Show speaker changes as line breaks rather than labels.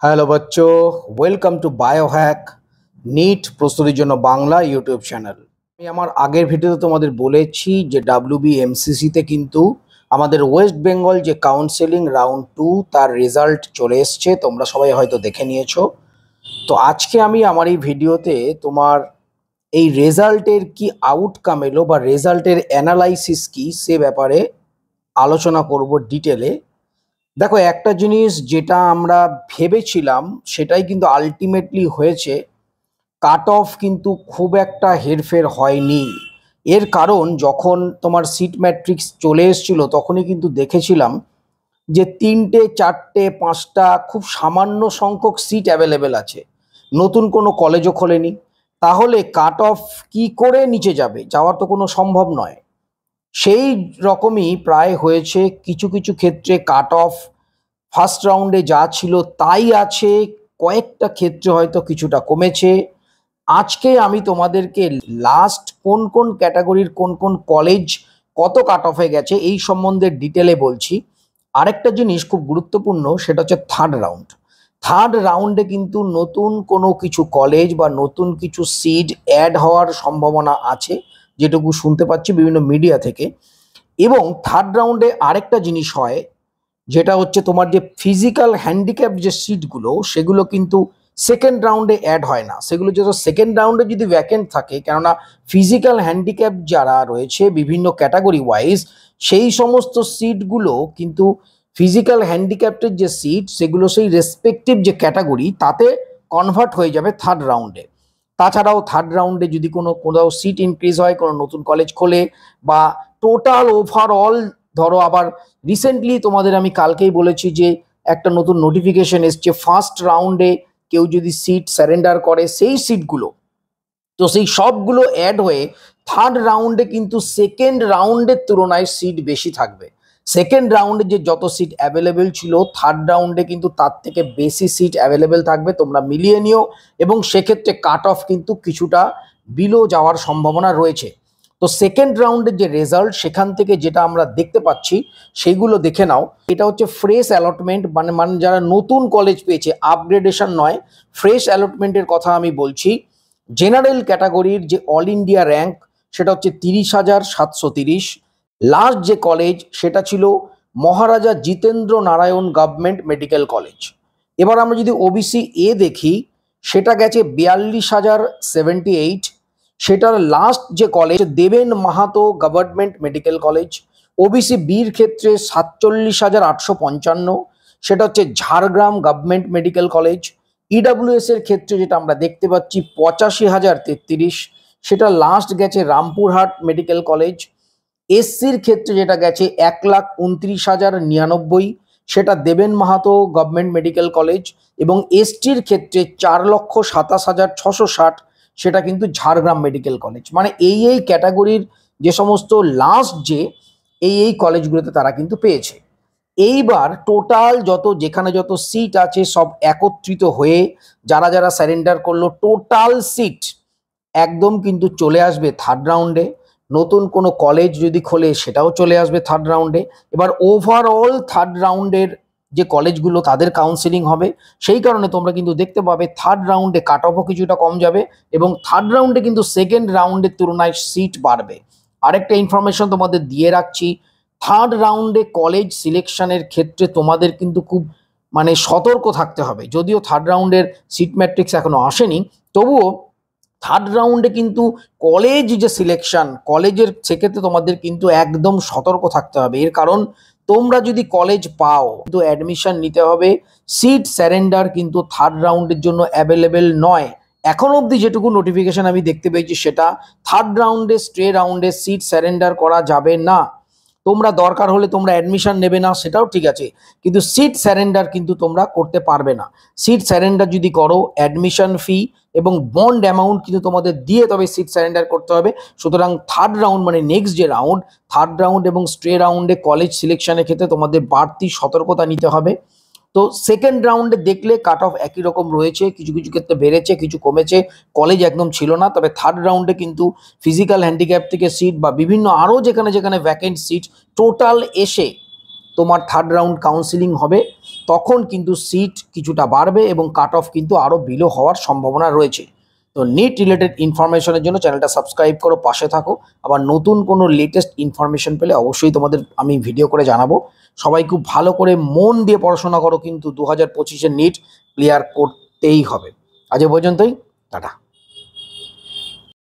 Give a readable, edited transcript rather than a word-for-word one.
Hello বাচ্চো, welcome to Biohack NEET প্রস্তুতির জন্য বাংলা ইউটিউব চ্যানেল। আমি আমার আগের ভিডিওতে তোমাদের বলেছি যে WBMCCতে কিন্তু আমাদের ওয়েস্ট বেঙ্গল যে কাউন্সেলিং রাউন্ড 2 তার রেজাল্ট চলে এসছে, তোমরা সবাই হয়তো দেখে নিয়েছো। তো আজকে আমি আমার এই ভিডিওতে তোমার এই রেজাল্টের কি আউটকাম এলো বা রেজাল্টের অ্যানালাইসিস কি সে ব্যাপারে আলোচনা করব ডিটেলে। দেখো, একটা জিনিস যেটা আমরা ভেবেছিলাম সেটাই কিন্তু আলটিমেটলি হয়েছে। কাট অফ কিন্তু খুব একটা হেরফের হয়নি। এর কারণ যখন তোমার সিট ম্যাট্রিক্স চলে এসেছিল তখনই কিন্তু দেখেছিলাম যে 3টে 4টে 5টা খুব সামান্য সংখ্যক সিট অ্যাভেলেবেল আছে, নতুন কোনো কলেজও খোলেনি। তাহলে কাট অফ কি করে নিচে যাবে? যাওয়ার তো কোনো সম্ভব নয়। সেই রকমই প্রায় হয়েছে। কিছু কিছু ক্ষেত্রে কাট অফ ফার্স্ট রাউন্ডে যা ছিল তাই আছে, কয়েকটা ক্ষেত্রে হয়তো কিছুটা কমেছে। আজকে আমি তোমাদেরকে লাস্ট কোন কোন ক্যাটাগরির কোন কোন কলেজ কত কাট অফে গেছে এই সম্বন্ধে ডিটেলে বলছি। আরেকটা জিনিস খুব গুরুত্বপূর্ণ, সেটা হচ্ছে থার্ড রাউন্ড। থার্ড রাউন্ডে কিন্তু নতুন কোনো কিছু কলেজ বা নতুন কিছু সিট অ্যাড হওয়ার সম্ভাবনা আছে, যেটুকু শুনতে পাচ্ছি বিভিন্ন মিডিয়া থেকে। এবং থার্ড রাউন্ডে আরেকটা জিনিস হয়, যেটা হচ্ছে তোমার যে ফিজিক্যাল হ্যান্ডিক্যাপ যে সিটগুলো সেগুলো কিন্তু সেকেন্ড রাউন্ডে অ্যাড হয় না। সেগুলো যেহেতু সেকেন্ড রাউন্ডে যদি ভ্যাকেন্ট থাকে, কেননা ফিজিক্যাল হ্যান্ডিক্যাপ যারা রয়েছে বিভিন্ন ক্যাটাগরি ওয়াইজ, সেই সমস্ত সিটগুলো কিন্তু ফিজিক্যাল হ্যান্ডিক্যাপ্টের যে সিট সেগুলো সেই রেসপেক্টিভ যে ক্যাটাগরি তাতে কনভার্ট হয়ে যাবে থার্ড রাউন্ডে। তাছাড়াও থার্ড রাউন্ডে যদি কোথাও সিট ইনক্রিজ হয়, কোনো নতুন কলেজ খোলে, বা টোটাল ওভারঅল ধরো, আবার রিসেন্টলি তোমাদের আমি কালকেই বলেছি যে একটা নতুন নোটিফিকেশন এসছে, ফার্স্ট রাউন্ডে কেউ যদি সিট স্যারেন্ডার করে সেই সিটগুলো, তো সেই সবগুলো অ্যাড হয়ে থার্ড রাউন্ডে কিন্তু সেকেন্ড রাউন্ডের তুলনায় সিট বেশি থাকবে। সেকেন্ড রাউন্ডে যে যত সিট অ্যাভেলেবেল ছিল, থার্ড রাউন্ডে কিন্তু তার থেকে বেশি সিট অ্যাভেলেবেল থাকবে। তোমরা মিলিয়ে নিও, এবং সেক্ষেত্রে কাট অফ কিন্তু কিছুটা বিলো যাওয়ার সম্ভাবনা রয়েছে। তো সেকেন্ড রাউন্ডের যে রেজাল্ট, সেখান থেকে যেটা আমরা দেখতে পাচ্ছি সেগুলো দেখে নাও। এটা হচ্ছে ফ্রেশ অ্যালটমেন্ট, মানে যারা নতুন কলেজ পেয়েছে, আপগ্রেডেশন নয়, ফ্রেশ অ্যালটমেন্টের কথা আমি বলছি। জেনারেল ক্যাটাগরির যে অল ইন্ডিয়া র্যাঙ্ক সেটা হচ্ছে 30,730। লাস্ট যে কলেজ সেটা ছিল Maharaja Jitendra Narayan government medical college. এবার আমরা যদি ওবিসি এ দেখি, সেটা গেছে 42,078। সেটার লাস্ট যে কলেজ দেবেন Mahato government medical college. OBC বির ক্ষেত্রে 47,855, সেটা হচ্ছে Jhargram government medical college. EWS এর ক্ষেত্রে যেটা আমরা দেখতে পাচ্ছি 85,033, সেটা লাস্ট গেছে রামপুরহাট মেডিকেল কলেজ। এসসির ক্ষেত্রে যেটা গেছে 1,29,099, সেটা দেবেন মাহাতো গভর্নমেন্ট মেডিকেল কলেজ। এবং এসটির ক্ষেত্রে 4,27,660, সেটা কিন্তু ঝাড়গ্রাম মেডিকেল কলেজ। মানে এই ক্যাটাগরির যে সমস্ত লাস্ট যে এই কলেজগুলোতে তারা কিন্তু পেয়েছে। এইবার টোটাল যেখানে যত সিট আছে সব একত্রিত হয়ে যারা যারা স্যারেন্ডার করলো, টোটাল সিট একদম কিন্তু চলে আসবে থার্ড রাউন্ডে। নতুন কোনো কলেজ যদি খোলে সেটাও চলে আসবে থার্ড রাউন্ডে। এবার ওভারঅল থার্ড রাউন্ডের যে কলেজগুলো তাদের কাউন্সিলিং হবে। সেই কারণে তোমরা কিন্তু দেখতে পাবে থার্ড রাউন্ডে কাট অফও কিছুটা কম যাবে, এবং থার্ড রাউন্ডে কিন্তু সেকেন্ড রাউন্ডের তুলনায় সিট বাড়বে। আরেকটা ইনফরমেশন তোমাদের দিয়ে রাখছি, থার্ড রাউন্ডে কলেজ সিলেকশনের ক্ষেত্রে তোমাদের কিন্তু খুব সতর্ক থাকতে হবে। যদিও থার্ড রাউন্ডের সিট ম্যাট্রিক্স এখনো আসেনি, তবুও থার্ড রাউন্ডে কিন্তু কলেজ যে সিলেকশন, কলেজের সেক্ষেত্রে তোমাদের কিন্তু একদম সতর্ক থাকতে হবে। এর কারণ তোমরা যদি কলেজ পাও কিন্তু অ্যাডমিশন নিতে হবে। সিট স্যারেন্ডার কিন্তু থার্ড রাউন্ডের জন্য অ্যাভেলেবেল নয়। এখন অবধি যেটুকু নোটিফিকেশন আমি দেখতে পেয়েছি, সেটা থার্ড রাউন্ডে স্ট্রে রাউন্ডে সিট স্যারেন্ডার করা যাবে না। তোমরা দরকার হলে তোমরা অ্যাডমিশন নেবে না, সেটাও ঠিক আছে, কিন্তু সিট স্যারেন্ডার কিন্তু তোমরা করতে পারবে না। সিট স্যারেন্ডার যদি করো, অ্যাডমিশন ফি এবং বন্ড অ্যামাউন্ট কিন্তু তোমাদের দিয়ে তবে সিট স্যারেন্ডার করতে হবে। সুতরাং থার্ড রাউন্ড মানে নেক্সট যে রাউন্ড, থার্ড রাউন্ড এবং স্ট্রে রাউন্ডে কলেজ সিলেকশনের ক্ষেত্রে তোমাদের বাড়তি সতর্কতা নিতে হবে। তো সেকেন্ড রাউন্ডে দেখলে কাট অফ একই রকম রয়েছে, কিছু কিছু ক্ষেত্রে বেড়েছে, কিছু কমেছে, কলেজ একদম ছিল না। তবে থার্ড রাউন্ডে কিন্তু ফিজিক্যাল হ্যান্ডিক্যাপ থেকে সিট বা বিভিন্ন আরও যেখানে যেখানে ভ্যাকেন্ট সিট টোটাল এসে তোমার থার্ড রাউন্ড কাউন্সিলিং হবে। তখন কিন্তু সিট কিছুটা বাড়বে এবং কাট অফ কিন্তু আরও বিলো হওয়ার সম্ভাবনা রয়েছে। তো নিট রিলেটেড ইনফরমেশনের জন্য চ্যানেলটা সাবস্ক্রাইব করো, পাশে থাকো। আবার নতুন কোনো লেটেস্ট ইনফরমেশন পেলে অবশ্যই তোমাদের আমি ভিডিও করে জানাবো। সবাই খুব ভালো করে মন দিয়ে পড়াশোনা করো, কিন্তু 2025-এর নিট ক্লিয়ার করতেই হবে। আজ এ পর্যন্তই, টাটা।